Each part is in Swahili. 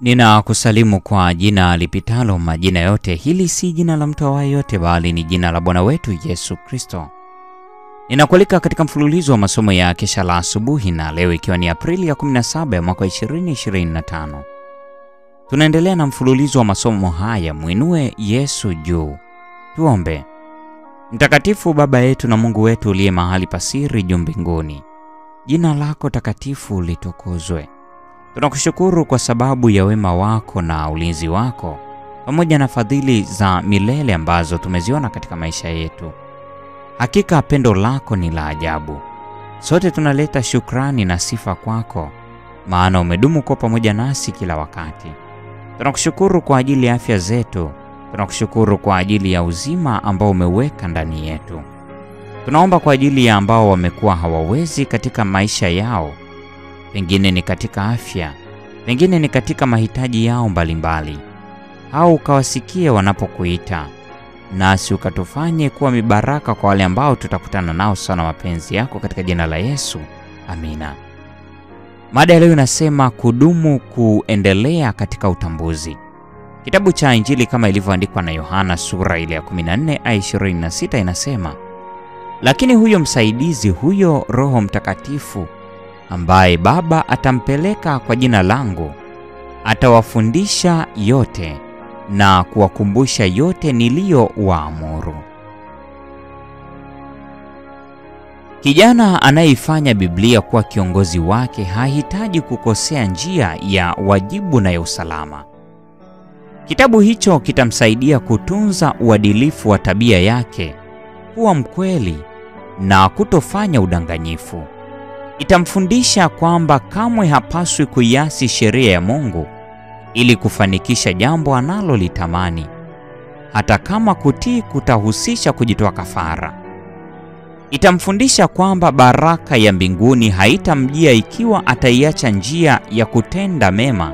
Ninakusalimu kwa jina lipitalo majina yote. Hili si jina la mtu awaye yote, bali ni jina la Bwana wetu Yesu Kristo. Ninakualika katika mfululizo wa masomo ya kesha la asubuhi, na leo ikiwa ni Aprili ya 17 ya mwaka 2025. Tunaendelea na mfululizo wa masomo haya, Muinue Yesu juu. Tuombe. Mtakatifu Baba yetu na Mungu wetu uliye mahali pasiri juu mbinguni, jina lako takatifu litukuzwe. Tunakushukuru kwa sababu ya wema wako na ulinzi wako pamoja na fadhili za milele ambazo tumeziona katika maisha yetu. Hakika pendo lako ni la ajabu. Sote tunaleta shukrani na sifa kwako, maana umedumu kwa pamoja nasi kila wakati. Tunakushukuru kwa ajili ya afya zetu. Tunakushukuru kwa ajili ya uzima ambao umeweka ndani yetu. Tunaomba kwa ajili ya ambao wamekuwa hawawezi katika maisha yao, pengine ni katika afya, pengine ni katika mahitaji yao mbalimbali. Au ukawasikie wanapokuita, nasi ukatufanye kuwa mibaraka kwa wale ambao tutakutana nao sana mapenzi yako, katika jina la Yesu. Amina. Mada ya leo inasema kudumu, kuendelea katika utambuzi. Kitabu cha Injili kama ilivyoandikwa na Yohana sura ile ya 14 aya 26 inasema, lakini huyo msaidizi, huyo Roho Mtakatifu ambaye Baba atampeleka kwa jina langu, atawafundisha yote na kuwakumbusha yote niliyowaamuru. Kijana anayeifanya Biblia kuwa kiongozi wake hahitaji kukosea njia ya wajibu na ya usalama. Kitabu hicho kitamsaidia kutunza uadilifu wa tabia yake, kuwa mkweli na kutofanya udanganyifu. Itamfundisha kwamba kamwe hapaswi kuiasi sheria ya Mungu ili kufanikisha jambo analolitamani, hata kama kutii kutahusisha kujitoa kafara. Itamfundisha kwamba baraka ya mbinguni haitamjia ikiwa ataiacha njia ya kutenda mema,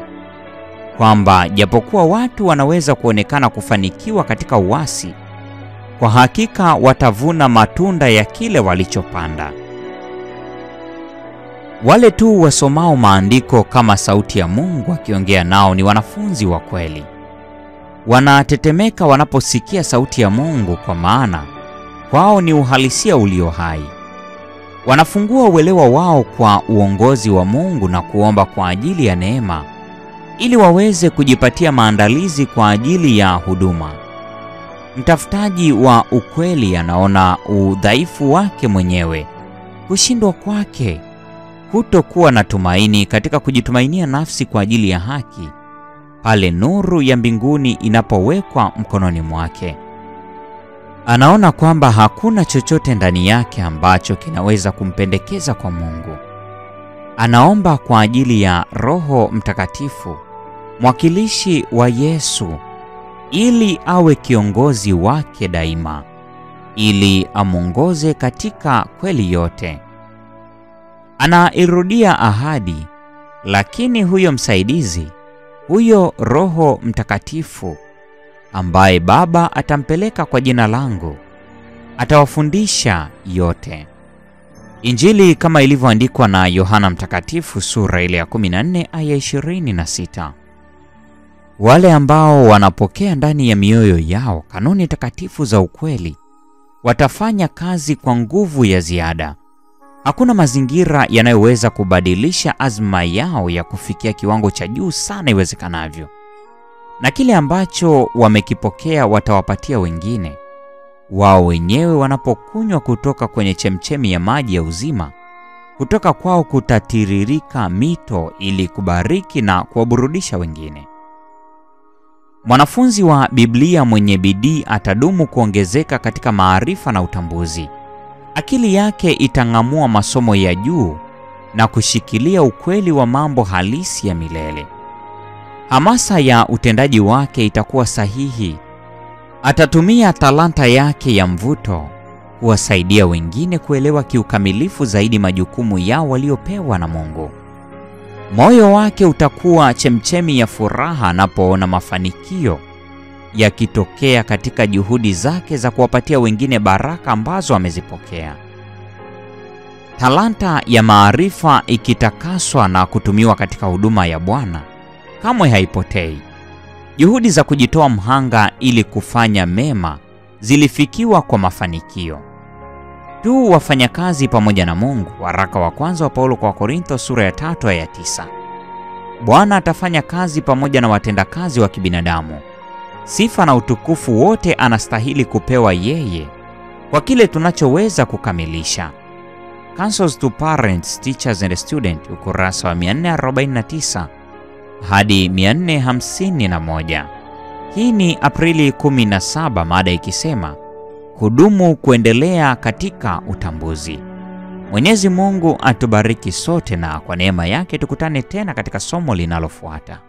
kwamba japokuwa watu wanaweza kuonekana kufanikiwa katika uasi, kwa hakika watavuna matunda ya kile walichopanda. Wale tu wasomao maandiko kama sauti ya Mungu akiongea nao ni wanafunzi wa kweli. Wanatetemeka wanaposikia sauti ya Mungu, kwa maana kwao ni uhalisia ulio hai. Wanafungua uelewa wao kwa uongozi wa Mungu na kuomba kwa ajili ya neema, ili waweze kujipatia maandalizi kwa ajili ya huduma. Mtafutaji wa ukweli anaona udhaifu wake mwenyewe, kushindwa kwake, kutokuwa na tumaini katika kujitumainia nafsi kwa ajili ya haki, pale nuru ya mbinguni inapowekwa mkononi mwake. Anaona kwamba hakuna chochote ndani yake ambacho kinaweza kumpendekeza kwa Mungu. Anaomba kwa ajili ya Roho Mtakatifu, mwakilishi wa Yesu, ili awe kiongozi wake daima, ili amuongoze katika kweli yote. Anairudia ahadi, lakini huyo msaidizi, huyo Roho Mtakatifu ambaye Baba atampeleka kwa jina langu, atawafundisha yote. Injili kama ilivyoandikwa na Yohana Mtakatifu sura ile ya 14 aya 26. Wale ambao wanapokea ndani ya mioyo yao kanuni takatifu za ukweli watafanya kazi kwa nguvu ya ziada. Hakuna mazingira yanayoweza kubadilisha azma yao ya kufikia kiwango cha juu sana iwezekanavyo. Na kile ambacho wamekipokea watawapatia wengine. Wao wenyewe wanapokunywa kutoka kwenye chemchemi ya maji ya uzima, kutoka kwao kutatiririka mito ili kubariki na kuwaburudisha wengine. Mwanafunzi wa Biblia mwenye bidii atadumu kuongezeka katika maarifa na utambuzi. Akili yake itang'amua masomo ya juu na kushikilia ukweli wa mambo halisi ya milele. Hamasa ya utendaji wake itakuwa sahihi. Atatumia talanta yake ya mvuto kuwasaidia wengine kuelewa kiukamilifu zaidi majukumu yao waliopewa na Mungu. Moyo wake utakuwa chemchemi ya furaha anapoona mafanikio yakitokea katika juhudi zake za kuwapatia wengine baraka ambazo amezipokea. Talanta ya maarifa ikitakaswa na kutumiwa katika huduma ya Bwana, kamwe haipotei. Juhudi za kujitoa mhanga ili kufanya mema zilifikiwa kwa mafanikio. Tu wafanyakazi pamoja na Mungu. Waraka wa kwanza wa Paulo kwa Korintho sura ya 3 aya 9. Bwana atafanya kazi pamoja na watendakazi wa kibinadamu. Sifa na utukufu wote anastahili kupewa yeye kwa kile tunachoweza kukamilisha. Counsels to Parents, Teachers and Students, ukurasa wa 449 hadi 451. Hii ni Aprili 17, mada ikisema kudumu kuendelea katika utambuzi. Mwenyezi Mungu atubariki sote, na kwa neema yake tukutane tena katika somo linalofuata.